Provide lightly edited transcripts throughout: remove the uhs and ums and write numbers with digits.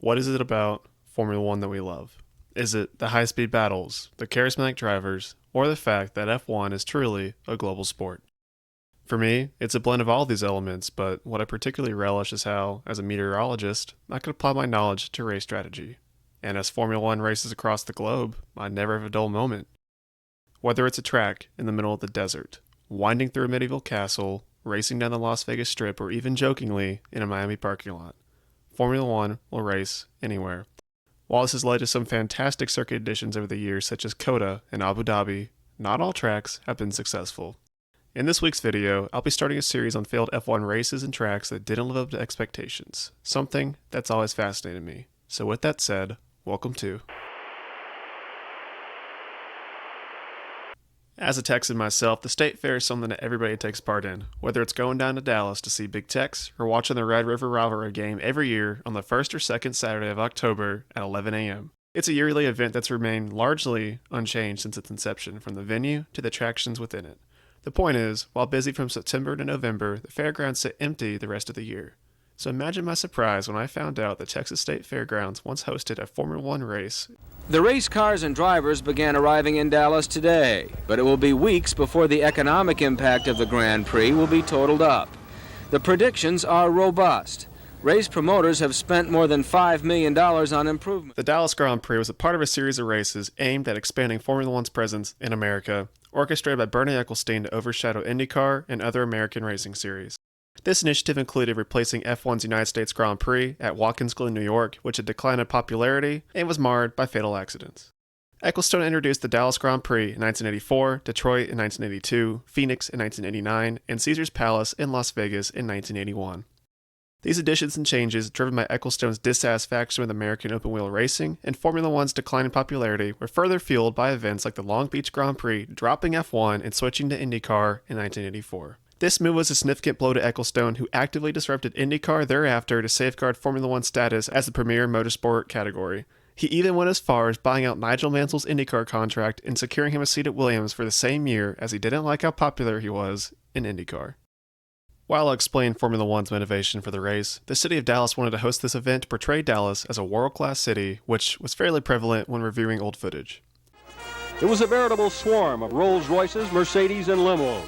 What is it about Formula One that we love? Is it the high-speed battles, the charismatic drivers, or the fact that F1 is truly a global sport? For me, it's a blend of all these elements, but what I particularly relish is how, as a meteorologist, I could apply my knowledge to race strategy. And as Formula One races across the globe, I never have a dull moment. Whether it's a track in the middle of the desert, winding through a medieval castle, racing down the Las Vegas Strip, or even jokingly in a Miami parking lot, Formula One will race anywhere. While this has led to some fantastic circuit additions over the years, such as COTA and Abu Dhabi, not all tracks have been successful. In this week's video, I'll be starting a series on failed F1 races and tracks that didn't live up to expectations, something that's always fascinated me. So with that said, welcome to... As a Texan myself, the state fair is something that everybody takes part in, whether it's going down to Dallas to see Big Tex or watching the Red River Rivalry game every year on the first or second Saturday of October at 11 a.m. It's a yearly event that's remained largely unchanged since its inception, from the venue to the attractions within it. The point is, while busy from September to November, the fairgrounds sit empty the rest of the year. So imagine my surprise when I found out that Texas State Fairgrounds once hosted a Formula One race. The race cars and drivers began arriving in Dallas today, but it will be weeks before the economic impact of the Grand Prix will be totaled up. The predictions are robust. Race promoters have spent more than $5 million on improvement. The Dallas Grand Prix was a part of a series of races aimed at expanding Formula One's presence in America, orchestrated by Bernie Ecclestone to overshadow IndyCar and other American racing series. This initiative included replacing F1's United States Grand Prix at Watkins Glen, New York, which had declined in popularity and was marred by fatal accidents. Ecclestone introduced the Dallas Grand Prix in 1984, Detroit in 1982, Phoenix in 1989, and Caesars Palace in Las Vegas in 1981. These additions and changes, driven by Ecclestone's dissatisfaction with American open-wheel racing and Formula One's decline in popularity, were further fueled by events like the Long Beach Grand Prix dropping F1 and switching to IndyCar in 1984. This move was a significant blow to Ecclestone, who actively disrupted IndyCar thereafter to safeguard Formula One's status as the premier motorsport category. He even went as far as buying out Nigel Mansell's IndyCar contract and securing him a seat at Williams for the same year, as he didn't like how popular he was in IndyCar. While I'll explain Formula One's motivation for the race, the city of Dallas wanted to host this event to portray Dallas as a world-class city, which was fairly prevalent when reviewing old footage. It was a veritable swarm of Rolls-Royces, Mercedes, and limos,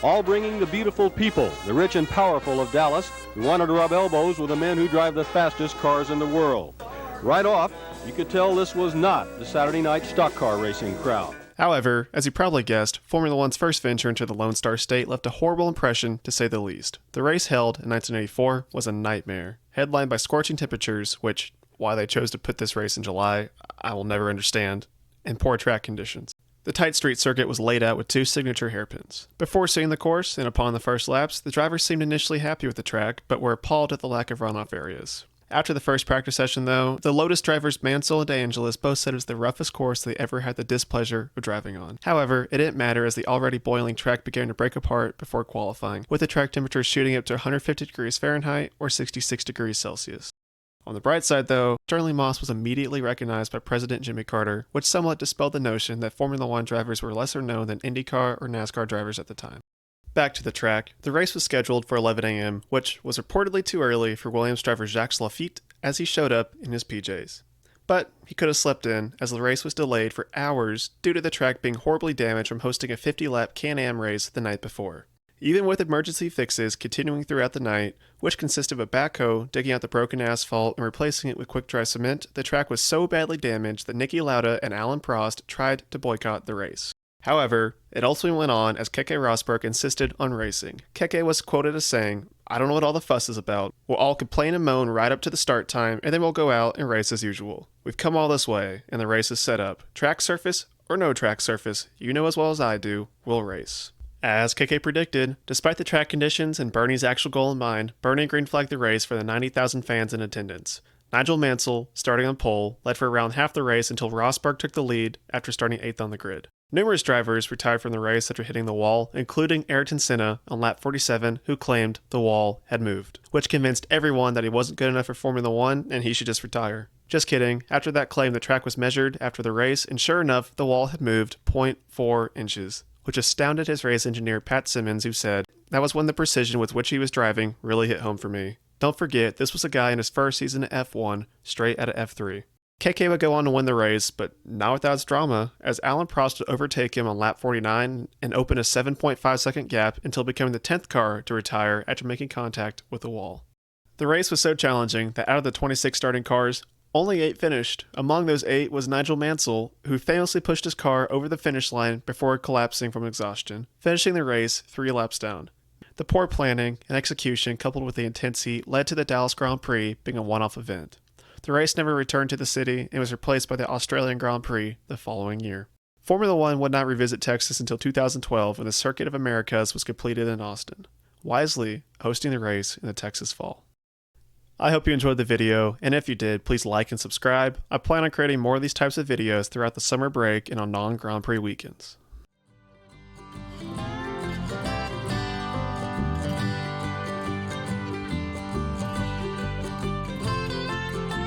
all bringing the beautiful people, the rich and powerful of Dallas, who wanted to rub elbows with the men who drive the fastest cars in the world. Right off, you could tell this was not the Saturday night stock car racing crowd. However, as you probably guessed, Formula One's first venture into the Lone Star State left a horrible impression, to say the least. The race held in 1984 was a nightmare, headlined by scorching temperatures, which, why they chose to put this race in July, I will never understand, and poor track conditions. The tight street circuit was laid out with two signature hairpins. Before seeing the course, and upon the first laps, the drivers seemed initially happy with the track, but were appalled at the lack of runoff areas. After the first practice session, though, the Lotus drivers Mansell and De Angelis both said it was the roughest course they ever had the displeasure of driving on. However, it didn't matter, as the already boiling track began to break apart before qualifying, with the track temperature shooting up to 150 degrees Fahrenheit or 66 degrees Celsius. On the bright side, though, Sterling Moss was immediately recognized by President Jimmy Carter, which somewhat dispelled the notion that Formula One drivers were lesser known than IndyCar or NASCAR drivers at the time. Back to the track, the race was scheduled for 11 a.m., which was reportedly too early for Williams driver Jacques Laffite, as he showed up in his PJs. But he could have slept in, as the race was delayed for hours due to the track being horribly damaged from hosting a 50-lap Can-Am race the night before. Even with emergency fixes continuing throughout the night, which consisted of a backhoe digging out the broken asphalt and replacing it with quick-dry cement, the track was so badly damaged that Niki Lauda and Alan Prost tried to boycott the race. However, it ultimately went on as Keke Rosberg insisted on racing. Keke was quoted as saying, "I don't know what all the fuss is about. We'll all complain and moan right up to the start time, and then we'll go out and race as usual. We've come all this way, and the race is set up. Track surface or no track surface, you know as well as I do, we'll race." As Keke predicted, despite the track conditions and Bernie's actual goal in mind, Bernie green flagged the race for the 90,000 fans in attendance. Nigel Mansell, starting on pole, led for around half the race until Rosberg took the lead after starting 8th on the grid. Numerous drivers retired from the race after hitting the wall, including Ayrton Senna on lap 47, who claimed the wall had moved, which convinced everyone that he wasn't good enough for Formula One and he should just retire. Just kidding. After that claim, the track was measured after the race, and sure enough, the wall had moved 0.4 inches, which astounded his race engineer Pat Simmons, who said, "That was when the precision with which he was driving really hit home for me. Don't forget, this was a guy in his first season at F1, straight out of F3. KK would go on to win the race, but not without its drama, as Alan Prost would overtake him on lap 49 and open a 7.5 second gap until becoming the 10th car to retire after making contact with the wall. The race was so challenging that out of the 26 starting cars, only 8 finished. Among those 8 was Nigel Mansell, who famously pushed his car over the finish line before collapsing from exhaustion, finishing the race 3 laps down. The poor planning and execution coupled with the intense heat led to the Dallas Grand Prix being a one-off event. The race never returned to the city and was replaced by the Australian Grand Prix the following year. Formula One would not revisit Texas until 2012 when the Circuit of Americas was completed in Austin, wisely hosting the race in the Texas fall. I hope you enjoyed the video, and if you did, please like and subscribe. I plan on creating more of these types of videos throughout the summer break and on non-Grand Prix weekends.